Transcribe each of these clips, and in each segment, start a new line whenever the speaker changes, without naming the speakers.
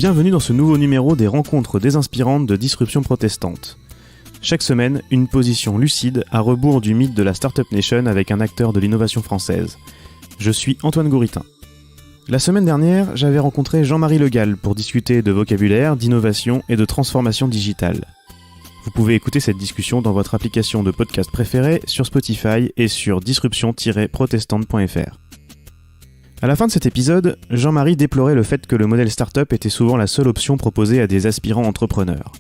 Bienvenue dans ce nouveau numéro des rencontres désinspirantes de Disruption Protestante. Chaque semaine, une position lucide à rebours du mythe de la Startup Nation avec un acteur de l'innovation française. Je suis Antoine Gouritin. La semaine dernière, j'avais rencontré Jean-Marie Le Gall pour discuter de vocabulaire, d'innovation et de transformation digitale. Vous pouvez écouter cette discussion dans votre application de podcast préférée sur Spotify et sur disruption-protestante.fr. À la fin de cet épisode, Jean-Marie déplorait le fait que le modèle startup était souvent la seule option proposée à des aspirants entrepreneurs.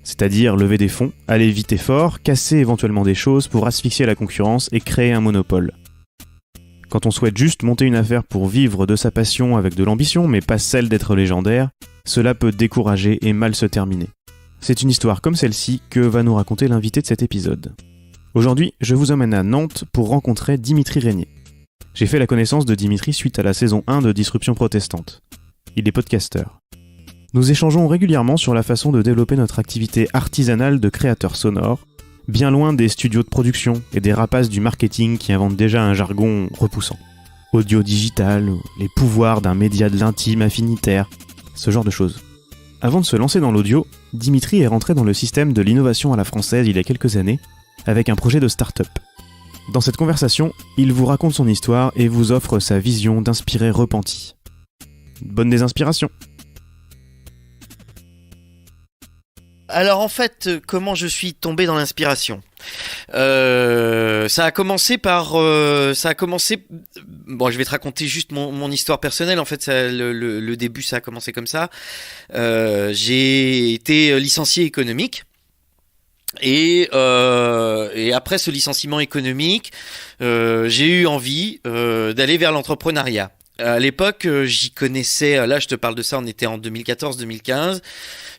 C'est-à-dire lever des fonds, aller vite et fort, casser éventuellement des choses pour asphyxier la concurrence et créer un monopole. Quand on souhaite juste monter une affaire pour vivre de sa passion avec de l'ambition, mais pas celle d'être légendaire, cela peut décourager et mal se terminer. C'est une histoire comme celle-ci que va nous raconter l'invité de cet épisode. Aujourd'hui, je vous emmène à Nantes pour rencontrer Dimitri Régnier. J'ai fait la connaissance de Dimitri suite à la saison 1 de Disruption Protestante. Il est podcasteur. Nous échangeons régulièrement sur la façon de développer notre activité artisanale de créateur sonore, bien loin des studios de production et des rapaces du marketing qui inventent déjà un jargon repoussant. Audio digital, les pouvoirs d'un média de l'intime affinitaire, ce genre de choses. Avant de se lancer dans l'audio, Dimitri est rentré dans le système de l'innovation à la française il y a quelques années, avec un projet de start-up. Dans cette conversation, il vous raconte son histoire et vous offre sa vision d'inspiré repenti. Bonne désinspiration.
Alors en fait, comment je suis tombé dans l'inspiration ? Ça a commencé. Bon, je vais te raconter juste mon histoire personnelle. En fait, le début, ça a commencé comme ça. J'ai été licencié économique. Et après ce licenciement économique, j'ai eu envie d'aller vers l'entrepreneuriat. À l'époque, j'y connaissais, là je te parle de ça, on était en 2014-2015,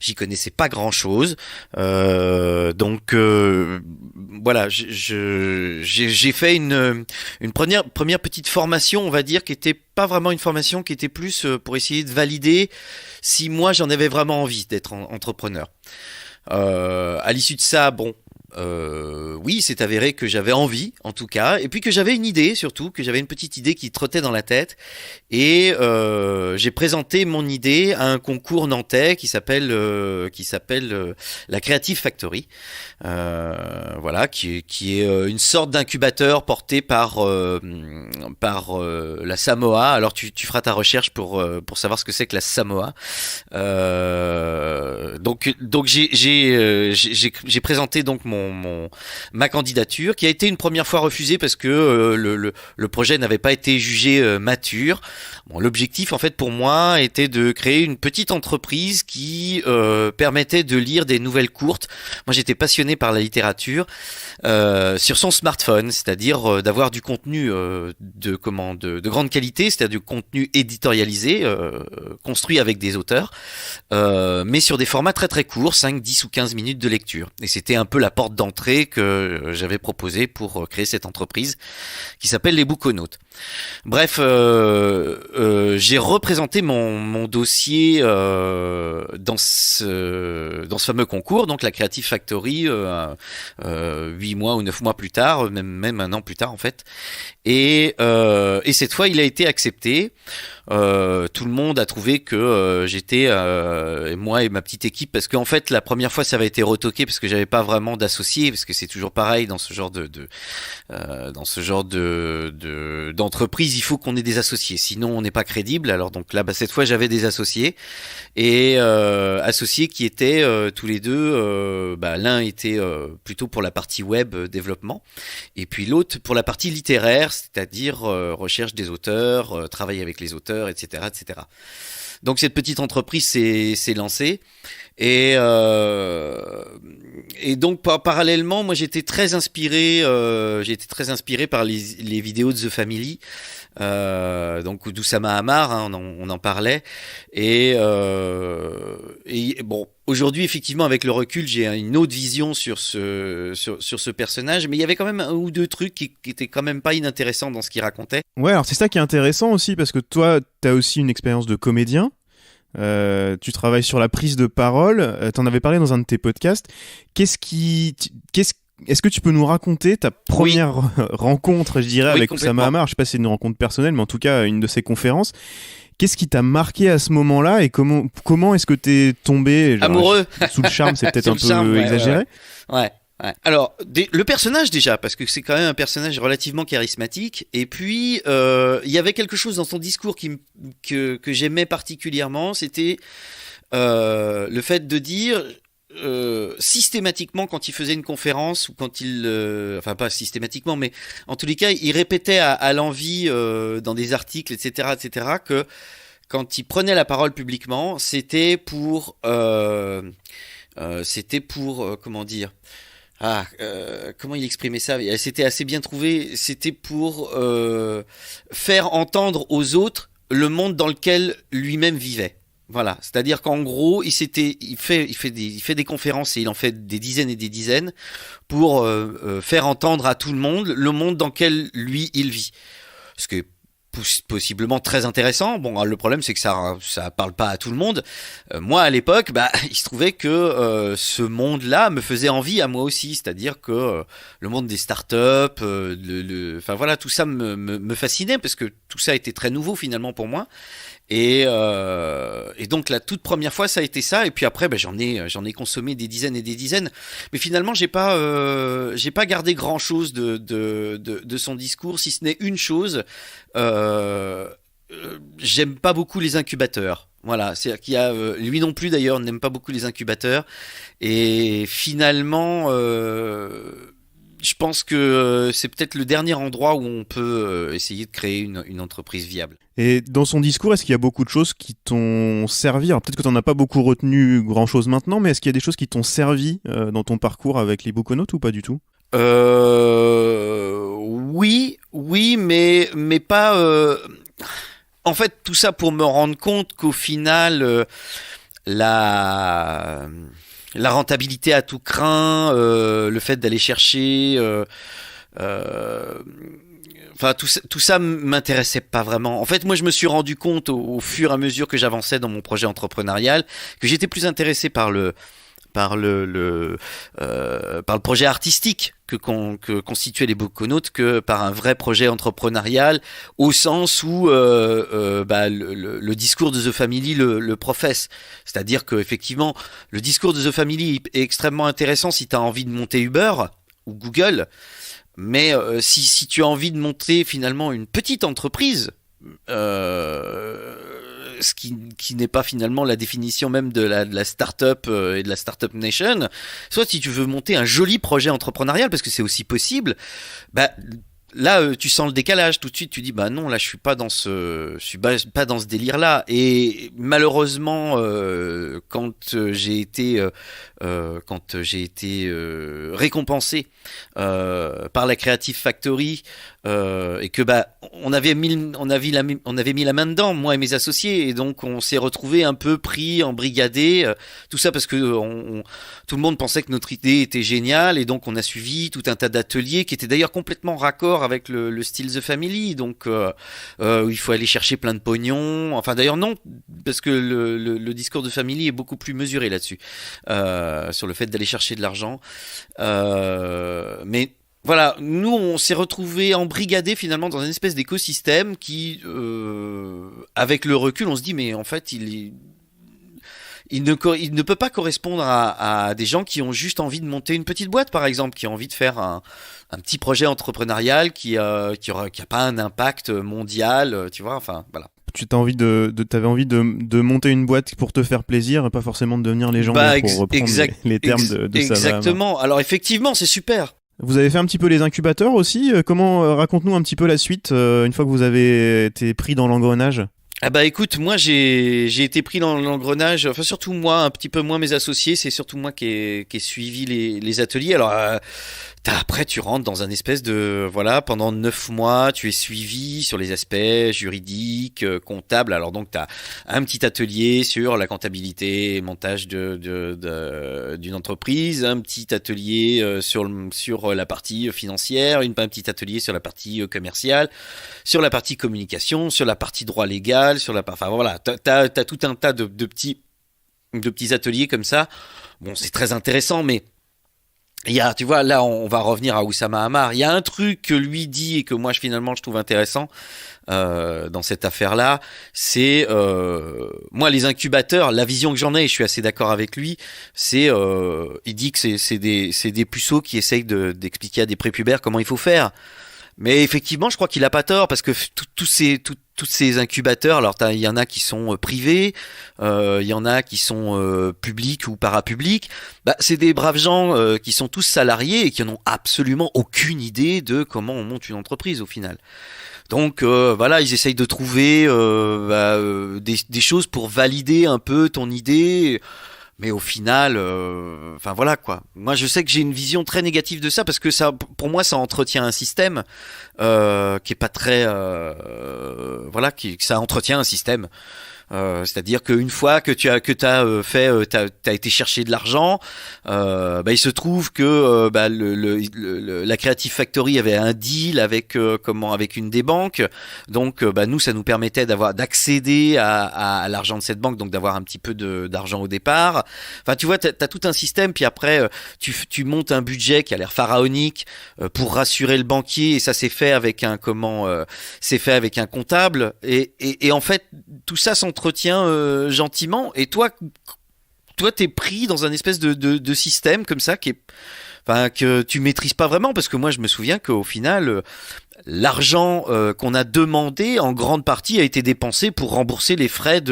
j'y connaissais pas grand-chose. Donc voilà, j'ai fait une première petite formation, on va dire, qui était pas vraiment une formation, qui était plus pour essayer de valider si moi j'en avais vraiment envie d'être entrepreneur. À l'issue de ça, oui, c'est avéré que j'avais envie, en tout cas, et puis que j'avais une idée, surtout, que j'avais une petite idée qui trottait dans la tête, et j'ai présenté mon idée à un concours nantais qui s'appelle la Creative Factory, voilà, qui est une sorte d'incubateur porté par la Samoa. Alors tu feras ta recherche pour savoir ce que c'est que la Samoa. Donc j'ai présenté donc ma candidature, qui a été une première fois refusée parce que le projet n'avait pas été jugé mature. Bon, l'objectif en fait pour moi était de créer une petite entreprise qui permettait de lire des nouvelles courtes. Moi j'étais passionné par la littérature sur son smartphone, c'est-à-dire d'avoir du contenu de grande qualité, c'est-à-dire du contenu éditorialisé, construit avec des auteurs, mais sur des formats très très courts, 5, 10 ou 15 minutes de lecture. Et c'était un peu la porte d'entrée que j'avais proposée pour créer cette entreprise qui s'appelle les Bouconautes. Bref, j'ai représenté mon dossier dans ce fameux concours, donc la Creative Factory, 8 mois ou 9 mois plus tard, même un an plus tard en fait. Et cette fois, il a été accepté. Tout le monde a trouvé que j'étais moi et ma petite équipe, parce qu'en fait la première fois ça avait été retoqué parce que j'avais pas vraiment d'associés, parce que c'est toujours pareil dans ce genre d'entreprise, il faut qu'on ait des associés, sinon on n'est pas crédible. Alors donc là, cette fois j'avais des associés, et associés qui étaient tous les deux, l'un était plutôt pour la partie web développement, et puis l'autre pour la partie littéraire, c'est-à-dire recherche des auteurs, travail avec les auteurs, etc., etc. Donc cette petite entreprise s'est lancée, et donc parallèlement, moi j'étais très inspiré par les vidéos de The Family, donc d'Oussama Ammar, hein, on en parlait, et bon, aujourd'hui effectivement avec le recul j'ai une autre vision sur ce personnage, mais il y avait quand même un ou deux trucs qui étaient quand même pas inintéressants dans ce qu'il racontait.
Ouais, alors c'est ça qui est intéressant aussi, parce que toi t'as aussi une expérience de comédien. Tu travailles sur la prise de parole, t'en avais parlé dans un de tes podcasts. Est-ce que tu peux nous raconter ta première rencontre, je dirais, avec Oussama Ammar ? Je sais pas si c'est une rencontre personnelle, mais en tout cas une de ses conférences. Qu'est-ce qui t'a marqué à ce moment-là et comment est-ce que t'es tombé
amoureux
sous le charme? C'est peut-être un peu
charme,
exagéré.
Ouais. Alors, le personnage déjà, parce que c'est quand même un personnage relativement charismatique. Et puis, il y avait quelque chose dans son discours que j'aimais particulièrement. C'était le fait de dire systématiquement quand il faisait une conférence ou quand il, enfin pas systématiquement, mais en tous les cas, il répétait à l'envi dans des articles, etc., que quand il prenait la parole publiquement, c'était pour comment dire. Comment il exprimait ça? C'était assez bien trouvé. C'était pour faire entendre aux autres le monde dans lequel lui-même vivait. Voilà, c'est-à-dire qu'en gros, il fait des conférences et il en fait des dizaines et des dizaines pour faire entendre à tout le monde dans lequel lui il vit. Ce qui est possiblement très intéressant. Bon, le problème c'est que ça parle pas à tout le monde. Moi à l'époque, il se trouvait que ce monde-là me faisait envie à moi aussi, c'est-à-dire que le monde des startups, enfin voilà, tout ça me fascinait parce que tout ça était très nouveau finalement pour moi. Et donc la toute première fois ça a été ça, et puis après j'en ai consommé des dizaines et des dizaines, mais finalement j'ai pas gardé grand chose de son discours, si ce n'est une chose. J'aime pas beaucoup les incubateurs. Voilà, c'est-à-dire qu'il y a lui non plus d'ailleurs n'aime pas beaucoup les incubateurs, et finalement je pense que c'est peut-être le dernier endroit où on peut essayer de créer une entreprise viable.
Et dans son discours, est-ce qu'il y a beaucoup de choses qui t'ont servi? Alors peut-être que tu n'en as pas beaucoup retenu grand-chose maintenant, mais est-ce qu'il y a des choses qui t'ont servi dans ton parcours avec les Book-o-Notes ou pas du tout?
Oui, mais pas... En fait, tout ça pour me rendre compte qu'au final, la rentabilité à tout crin, le fait d'aller chercher... Enfin, tout ça m'intéressait pas vraiment. En fait, moi, je me suis rendu compte au fur et à mesure que j'avançais dans mon projet entrepreneurial que j'étais plus intéressé par le projet artistique que constituaient les Book-o-Notes que par un vrai projet entrepreneurial, au sens où le discours de The Family le professe. C'est-à-dire que effectivement, le discours de The Family est extrêmement intéressant si tu as envie de monter Uber ou Google. Mais si tu as envie de monter finalement une petite entreprise, ce qui n'est pas finalement la définition même de la start-up et de la Startup Nation, soit si tu veux monter un joli projet entrepreneurial, parce que c'est aussi possible, là tu sens le décalage tout de suite, tu dis non, là je suis pas dans ce délire là. Et malheureusement quand j'ai été récompensé par la Creative Factory, et que on avait mis la main dedans, moi et mes associés, et donc on s'est retrouvé un peu pris, embrigadé, tout ça parce que tout le monde pensait que notre idée était géniale, et donc on a suivi tout un tas d'ateliers qui étaient d'ailleurs complètement raccord avec le style The Family, donc où il faut aller chercher plein de pognon. Enfin d'ailleurs non, parce que le discours de Family est beaucoup plus mesuré là-dessus, sur le fait d'aller chercher de l'argent, mais voilà, nous on s'est retrouvés embrigadés finalement dans une espèce d'écosystème qui, avec le recul, on se dit mais en fait il ne peut pas correspondre à des gens qui ont juste envie de monter une petite boîte, par exemple, qui ont envie de faire un petit projet entrepreneurial qui a pas un impact mondial, tu vois, enfin voilà.
T'avais envie de monter une boîte pour te faire plaisir et pas forcément de devenir légendaire, pour reprendre les termes de Savama.
Exactement. Alors effectivement, c'est super.
Vous avez fait un petit peu les incubateurs aussi. Raconte-nous un petit peu la suite une fois que vous avez été pris dans l'engrenage.
Écoute, moi j'ai été pris dans l'engrenage, enfin surtout moi, un petit peu moins mes associés, c'est surtout moi qui ai suivi les ateliers. Alors après tu rentres dans un espèce de, voilà, pendant 9 mois tu es suivi sur les aspects juridiques, comptables. Alors donc t'as un petit atelier sur la comptabilité, montage d'une entreprise, un petit atelier sur la partie financière, un petit atelier sur la partie commerciale, sur la partie communication, sur la partie droit légal, enfin voilà, t'as tout un tas de petits ateliers comme ça. Bon, c'est très intéressant, mais Il y a, tu vois, là, on va revenir à Oussama Hamar. Il y a un truc que lui dit et que moi, finalement, je trouve intéressant dans cette affaire-là. C'est, moi, les incubateurs, la vision que j'en ai, et je suis assez d'accord avec lui, c'est, il dit que c'est des puceaux qui essayent d'expliquer à des prépubères comment il faut faire. Mais effectivement, je crois qu'il a pas tort parce que tous ces incubateurs, alors il y en a qui sont privés, il y en a qui sont publics ou parapublics. Bah, c'est des braves gens qui sont tous salariés et qui n'ont absolument aucune idée de comment on monte une entreprise au final. Donc voilà, ils essayent de trouver des choses pour valider un peu ton idée. Mais au final, enfin voilà quoi. Moi, je sais que j'ai une vision très négative de ça parce que ça, pour moi, ça entretient un système qui est pas très, voilà, ça entretient un système. C'est-à-dire qu'une fois que t'as été chercher de l'argent, il se trouve que la Creative Factory avait un deal avec avec une des banques, donc nous ça nous permettait d'accéder à l'argent de cette banque, donc d'avoir un petit peu d'argent au départ. Enfin tu vois, t'as tout un système, puis après tu montes un budget qui a l'air pharaonique pour rassurer le banquier, et ça c'est fait avec un comptable, et en fait tout ça s'entretient gentiment, et toi t'es pris dans un espèce de système comme ça que tu maîtrises pas vraiment, parce que moi je me souviens qu'au final l'argent qu'on a demandé en grande partie a été dépensé pour rembourser les frais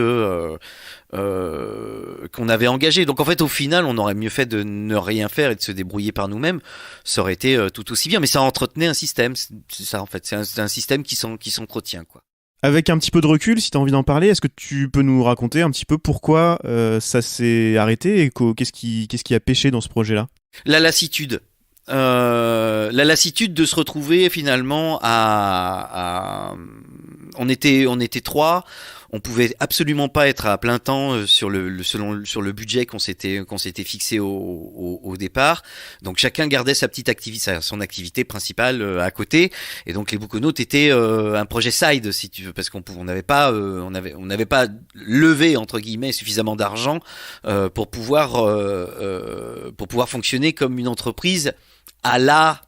qu'on avait engagés. Donc en fait au final on aurait mieux fait de ne rien faire et de se débrouiller par nous-mêmes, ça aurait été tout aussi bien, mais ça entretenait un système, c'est ça en fait, c'est un système qui s'entretient quoi.
Avec un petit peu de recul, si tu as envie d'en parler, est-ce que tu peux nous raconter un petit peu pourquoi ça s'est arrêté et qu'est-ce qui a pêché dans ce projet-là ?
La lassitude. La lassitude de se retrouver finalement on était trois, on pouvait absolument pas être à plein temps sur le budget qu'on s'était fixé au départ. Donc chacun gardait son activité principale à côté, et donc les Bouconautes étaient un projet side si tu veux, parce on n'avait pas levé entre guillemets suffisamment d'argent pour pouvoir fonctionner comme une entreprise à la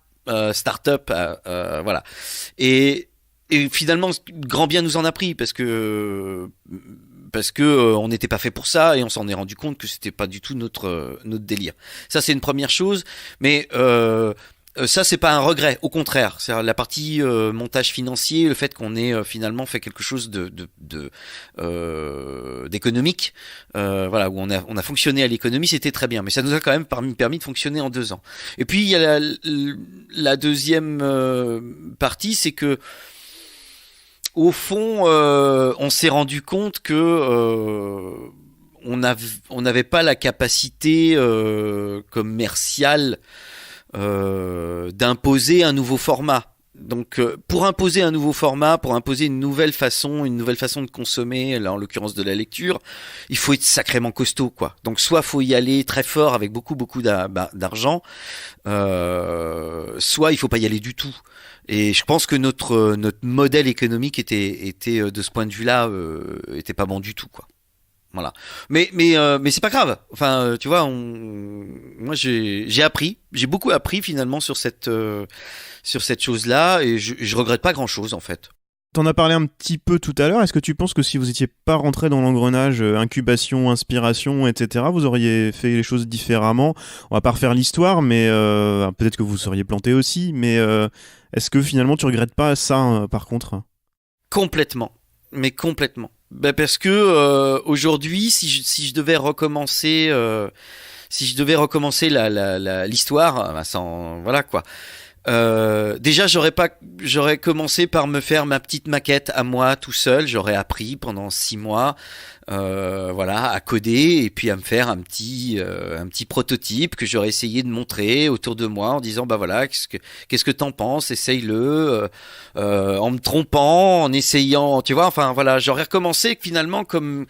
start-up, voilà. Et finalement, grand bien nous en a pris parce que on n'était pas fait pour ça, et on s'en est rendu compte que c'était pas du tout notre délire. Ça, c'est une première chose, mais ça, c'est pas un regret. Au contraire, c'est la partie montage financier, le fait qu'on ait finalement fait quelque chose d'économique, voilà, où on a fonctionné à l'économie, c'était très bien. Mais ça nous a quand même permis de fonctionner en 2 ans. Et puis il y a la deuxième partie, c'est que au fond, on s'est rendu compte que on n'avait pas la capacité commerciale d'imposer un nouveau format. Donc pour imposer un nouveau format, pour imposer une nouvelle façon de consommer, là en l'occurrence de la lecture, il faut être sacrément costaud quoi. Donc soit faut y aller très fort avec beaucoup d'argent, soit il faut pas y aller du tout. Et je pense que notre modèle économique était de ce point de vue-là était pas bon du tout quoi. Voilà. Mais c'est pas grave. Enfin, tu vois, moi j'ai beaucoup appris finalement sur cette chose-là, et je regrette pas grand-chose en fait.
T'en as parlé un petit peu tout à l'heure. Est-ce que tu penses que si vous étiez pas rentré dans l'engrenage incubation, inspiration, etc., vous auriez fait les choses différemment ? On va pas refaire l'histoire, mais peut-être que vous seriez planté aussi. Mais est-ce que finalement tu regrettes pas ça par contre ?
Complètement, mais complètement. Parce que aujourd'hui, si je devais recommencer, l'histoire, voilà quoi. Déjà j'aurais commencé par me faire ma petite maquette à moi tout seul. J'aurais appris pendant 6 mois, voilà, à coder, et puis à me faire un petit prototype que j'aurais essayé de montrer autour de moi en disant voilà, qu'est-ce que t'en penses, essaye-le, en me trompant, en essayant, tu vois, enfin voilà, j'aurais recommencé finalement comme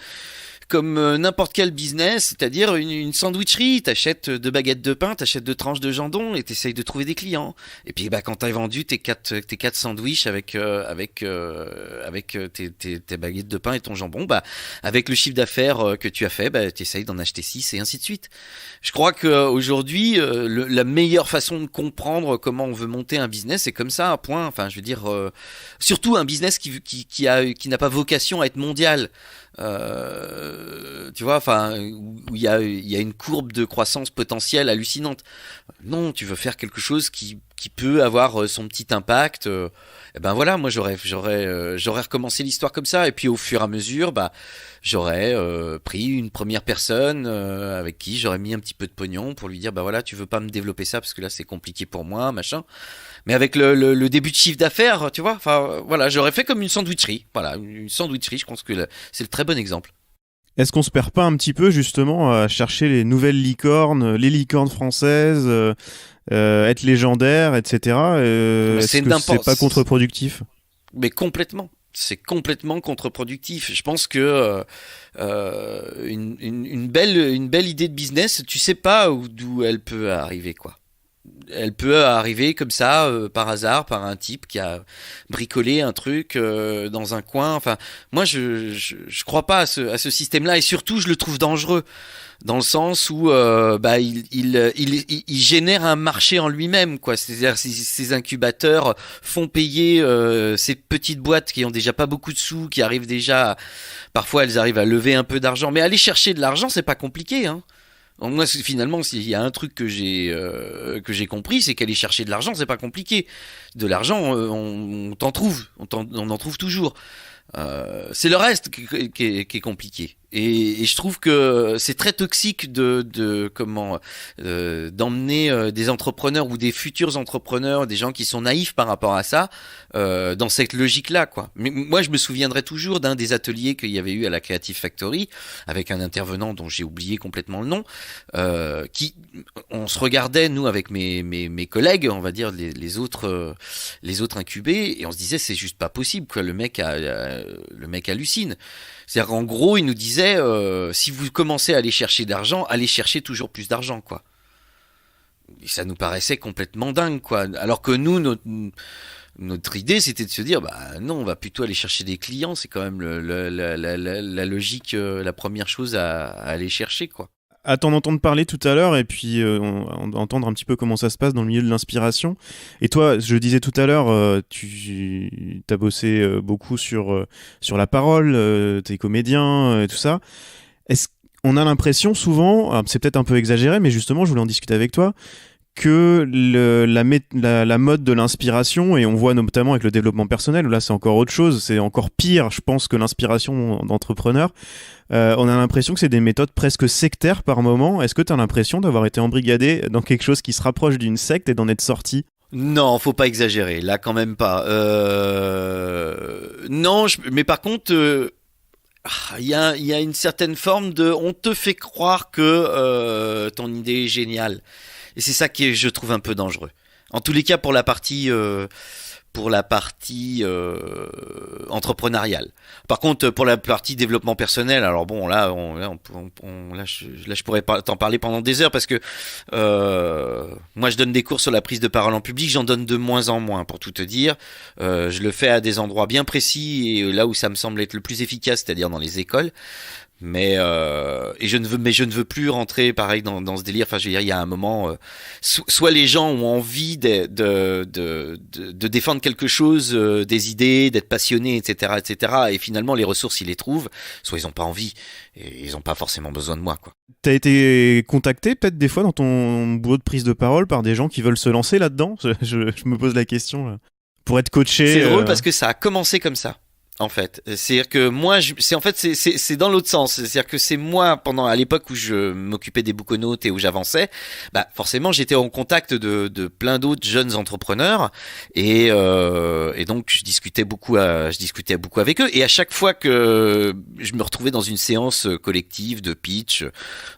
comme n'importe quel business, c'est-à-dire une sandwicherie. T'achètes 2 baguettes de pain, t'achètes 2 tranches de jambon et t'essayes de trouver des clients. Et puis quand t'as vendu tes quatre sandwichs avec tes baguettes de pain et ton jambon, avec le chiffre d'affaires que tu as fait, t'essayes d'en acheter 6 et ainsi de suite. Je crois que aujourd'hui, la meilleure façon de comprendre comment on veut monter un business, c'est comme ça, un point. Enfin, je veux dire, surtout un business qui n'a pas vocation à être mondial. Tu vois, enfin, où il y a une courbe de croissance potentielle hallucinante. Non, tu veux faire quelque chose qui peut avoir son petit impact. Et ben voilà, moi j'aurais recommencé l'histoire comme ça, et puis au fur et à mesure, j'aurais pris une première personne avec qui j'aurais mis un petit peu de pognon pour lui dire voilà, tu veux pas me développer ça parce que là c'est compliqué pour moi, machin. Mais avec le début de chiffre d'affaires, tu vois, enfin voilà, j'aurais fait comme une sandwicherie. Voilà, une sandwicherie, je pense que c'est le très bon exemple.
Est-ce qu'on se perd pas un petit peu justement à chercher les nouvelles licornes, les licornes françaises, être légendaire, etc. Est-ce que c'est pas contre-productif ?
Mais complètement. C'est complètement contre-productif. Je pense que une belle idée de business, tu sais pas d'où elle peut arriver, quoi. Elle peut arriver comme ça, par hasard, par un type qui a bricolé un truc dans un coin. Enfin, moi, je crois pas à ce système-là, et surtout, je le trouve dangereux dans le sens où il génère un marché en lui-même, quoi. C'est-à-dire ces incubateurs font payer ces petites boîtes qui ont déjà pas beaucoup de sous, qui arrivent déjà, parfois elles arrivent à lever un peu d'argent, mais aller chercher de l'argent, c'est pas compliqué, hein. Moi, finalement, s'il y a un truc que j'ai compris, c'est qu'aller chercher de l'argent, c'est pas compliqué. De l'argent, on t'en trouve, on en trouve toujours. C'est le reste qui est compliqué. Et je trouve que c'est très toxique d'emmener des entrepreneurs ou des futurs entrepreneurs, des gens qui sont naïfs par rapport à ça, dans cette logique-là, quoi. Mais moi, je me souviendrai toujours d'un des ateliers qu'il y avait eu à la Creative Factory avec un intervenant dont j'ai oublié complètement le nom, on se regardait, nous, avec mes collègues, on va dire les autres incubés, et on se disait c'est juste pas possible, quoi. Le mec hallucine. C'est-à-dire qu'en gros, il nous disait si vous commencez à aller chercher d'argent, allez chercher toujours plus d'argent, quoi. Et ça nous paraissait complètement dingue, quoi. Alors que nous, notre idée, c'était de se dire non, on va plutôt aller chercher des clients. C'est quand même la logique, la première chose à aller chercher, quoi.
À t'en entendre parler tout à l'heure, et puis entendre un petit peu comment ça se passe dans le milieu de l'inspiration. Et toi, je disais tout à l'heure, tu as bossé beaucoup sur la parole, t'es comédien, tout ça. On a l'impression souvent, c'est peut-être un peu exagéré, mais justement, je voulais en discuter avec toi, que la mode de l'inspiration, et on voit notamment avec le développement personnel, où là c'est encore autre chose, c'est encore pire, je pense, que l'inspiration d'entrepreneur. On a l'impression que c'est des méthodes presque sectaires par moment. Est-ce que tu as l'impression d'avoir été embrigadé dans quelque chose qui se rapproche d'une secte et d'en être sorti ?
Non, faut pas exagérer, là quand même pas. Non, mais par contre, il y a une certaine forme on te fait croire que ton idée est géniale. Et c'est ça qui est, je trouve, un peu dangereux. En tous les cas, pour la partie entrepreneuriale. Par contre, pour la partie développement personnel, alors bon, là, je pourrais t'en parler pendant des heures, parce que moi, je donne des cours sur la prise de parole en public. J'en donne de moins en moins, pour tout te dire. Je le fais à des endroits bien précis et là où ça me semble être le plus efficace, c'est-à-dire dans les écoles. Mais je ne veux plus rentrer pareil dans ce délire. Enfin, je veux dire, il y a un moment, soit les gens ont envie de défendre quelque chose, des idées, d'être passionnés, etc., et finalement les ressources ils les trouvent. Soit ils ont pas envie et ils ont pas forcément besoin de moi, quoi.
T'as été contacté peut-être des fois dans ton boulot de prise de parole par des gens qui veulent se lancer là-dedans ? Je me pose la question là. Pour être coaché.
C'est drôle parce que ça a commencé comme ça. En fait, c'est-à-dire que moi, c'est dans l'autre sens. C'est-à-dire que c'est moi, à l'époque où je m'occupais des book-notes et où j'avançais, forcément, j'étais en contact de plein d'autres jeunes entrepreneurs et donc je discutais beaucoup avec eux. Et à chaque fois que je me retrouvais dans une séance collective de pitch,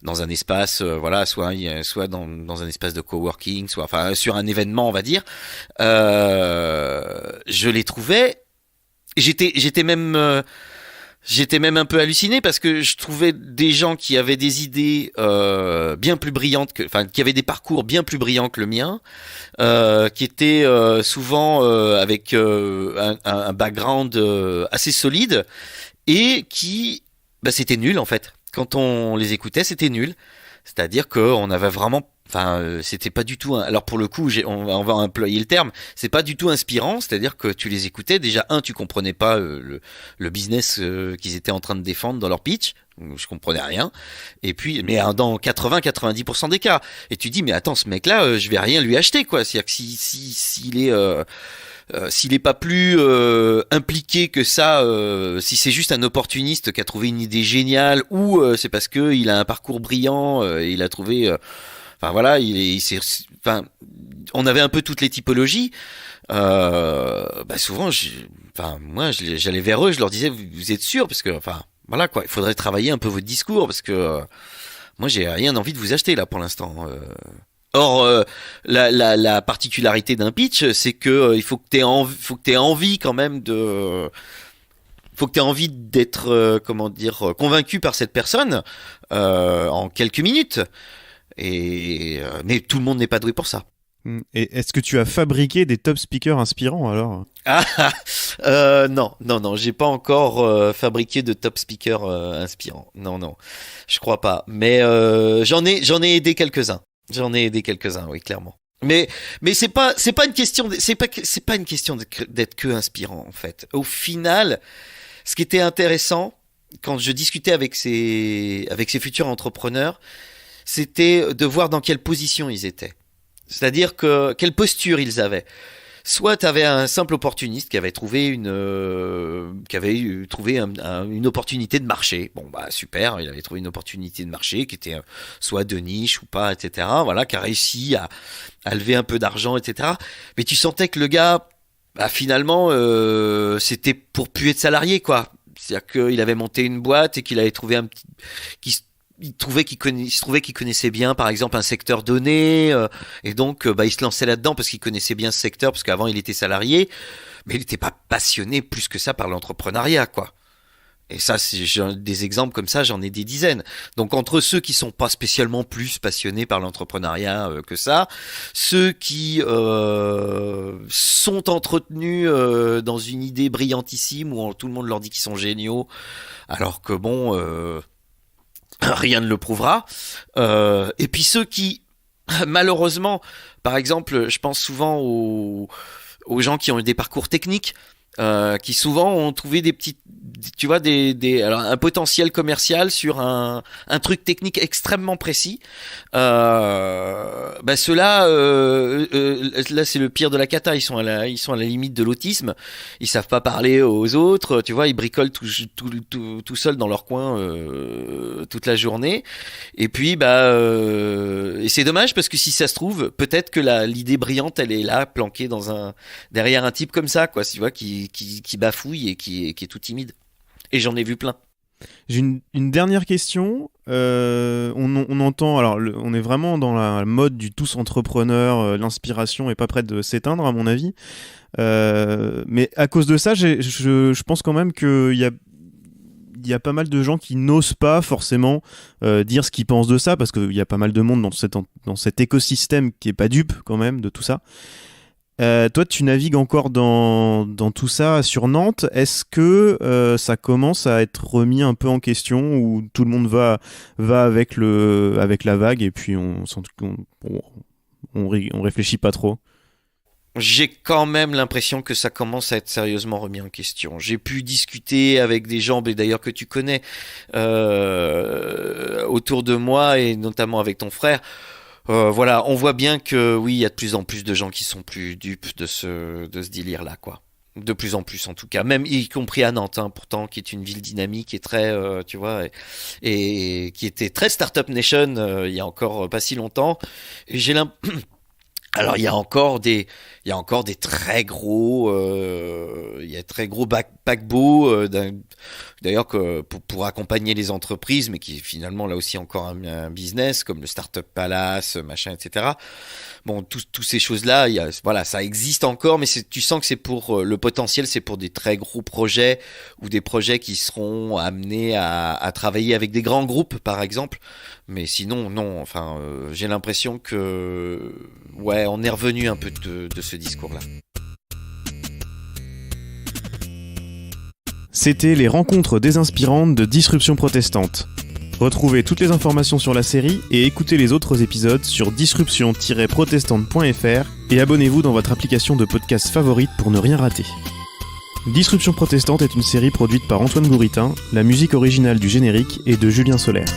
dans un espace, soit dans un espace de coworking, soit sur un événement, on va dire, je les trouvais. J'étais même J'étais même un peu halluciné parce que je trouvais des gens qui avaient des idées bien plus brillantes qui avaient des parcours bien plus brillants que le mien, qui étaient souvent avec un background assez solide et qui, c'était nul en fait. Quand on les écoutait, c'était nul. C'est-à-dire qu'on avait vraiment, c'était pas du tout. Alors pour le coup, on va employer le terme. C'est pas du tout inspirant. C'est-à-dire que tu les écoutais. Déjà, tu comprenais pas le business qu'ils étaient en train de défendre dans leur pitch. Je comprenais rien. Et puis, mais dans 80-90% des cas. Et tu dis, mais attends, ce mec-là, je vais rien lui acheter, quoi. C'est-à-dire que s'il est pas plus impliqué que ça, si c'est juste un opportuniste qui a trouvé une idée géniale, ou c'est parce que il a un parcours brillant, il a trouvé, voilà, on avait un peu toutes les typologies. Souvent, moi, j'allais vers eux, je leur disais, vous êtes sûrs, parce que, voilà quoi, il faudrait travailler un peu votre discours, parce que moi, j'ai rien envie de vous acheter là pour l'instant. Or, la particularité d'un pitch, c'est que il faut que t'aies envie quand même faut que t'aies envie d'être, convaincu par cette personne en quelques minutes. Mais tout le monde n'est pas doué pour ça.
Et est-ce que tu as fabriqué des top speakers inspirants alors?
Non, j'ai pas encore fabriqué de top speakers inspirants. Non, je crois pas. Mais j'en ai aidé quelques-uns. Oui, clairement. Mais c'est pas une question d'être que inspirant en fait. Au final, ce qui était intéressant quand je discutais avec ces futurs entrepreneurs, c'était de voir dans quelle position ils étaient. C'est-à-dire quelle posture ils avaient. Soit tu avais un simple opportuniste qui avait trouvé une opportunité de marché. Bon super, il avait trouvé une opportunité de marché qui était soit de niche ou pas, etc. Voilà, qui a réussi à lever un peu d'argent, etc. Mais tu sentais que le gars, finalement, c'était pour puer de salarié, quoi. C'est-à-dire qu'il avait monté une boîte et qu'il avait trouvé il se trouvait qu'il connaissait bien, par exemple, un secteur donné, et donc il se lançait là-dedans parce qu'il connaissait bien ce secteur, parce qu'avant il était salarié, mais il n'était pas passionné plus que ça par l'entrepreneuriat, quoi. Et ça, des exemples comme ça, j'en ai des dizaines. Donc entre ceux qui sont pas spécialement plus passionnés par l'entrepreneuriat que ça, ceux qui sont entretenus dans une idée brillantissime où tout le monde leur dit qu'ils sont géniaux, alors que bon... rien ne le prouvera. Et puis ceux qui, malheureusement, par exemple, je pense souvent aux gens qui ont eu des parcours techniques, qui souvent ont trouvé des petites, tu vois, alors un potentiel commercial sur un truc technique extrêmement précis. Ceux-là, là c'est le pire de la cata. Ils sont à la limite de l'autisme. Ils savent pas parler aux autres. Tu vois, ils bricolent tout seuls dans leur coin toute la journée. Et puis et c'est dommage parce que si ça se trouve, peut-être que l'idée brillante, elle est là, planquée derrière un type comme ça, quoi. Tu vois, qui bafouille et qui est tout timide. Et j'en ai vu plein.
J'ai une dernière question. On entend, alors on est vraiment dans la mode du tous entrepreneur, l'inspiration est pas prête de s'éteindre à mon avis. Mais à cause de ça, je pense quand même qu'il y a pas mal de gens qui n'osent pas forcément dire ce qu'ils pensent de ça, parce qu'il y a pas mal de monde dans cet écosystème qui est pas dupe quand même de tout ça. Toi, tu navigues encore dans tout ça sur Nantes. Est-ce que ça commence à être remis un peu en question, ou tout le monde va avec la vague et puis on réfléchit pas trop?
J'ai quand même l'impression que ça commence à être sérieusement remis en question. J'ai pu discuter avec des gens, mais d'ailleurs que tu connais, autour de moi, et notamment avec ton frère. Voilà, on voit bien que oui, il y a de plus en plus de gens qui sont plus dupes de ce délire-là, quoi. De plus en plus, en tout cas, même y compris à Nantes, hein, pourtant, qui est une ville dynamique et très, tu vois, et qui était très Startup Nation il y a encore pas si longtemps. Et alors il y a encore des très gros très gros paquebots d'ailleurs que pour accompagner les entreprises, mais qui finalement là aussi encore un business comme le Startup Palace, machin, etc. bon, tous ces choses-là, voilà, ça existe encore, mais tu sens que c'est pour le potentiel, c'est pour des très gros projets ou des projets qui seront amenés à travailler avec des grands groupes, par exemple. Mais sinon, non. Enfin, j'ai l'impression que, ouais, on est revenu un peu de ce discours-là.
C'était les rencontres désinspirantes de Disruption Protestante. Retrouvez toutes les informations sur la série et écoutez les autres épisodes sur disruption-protestante.fr et abonnez-vous dans votre application de podcast favorite pour ne rien rater. Disruption Protestante est une série produite par Antoine Gouritin, la musique originale du générique est de Julien Solaire.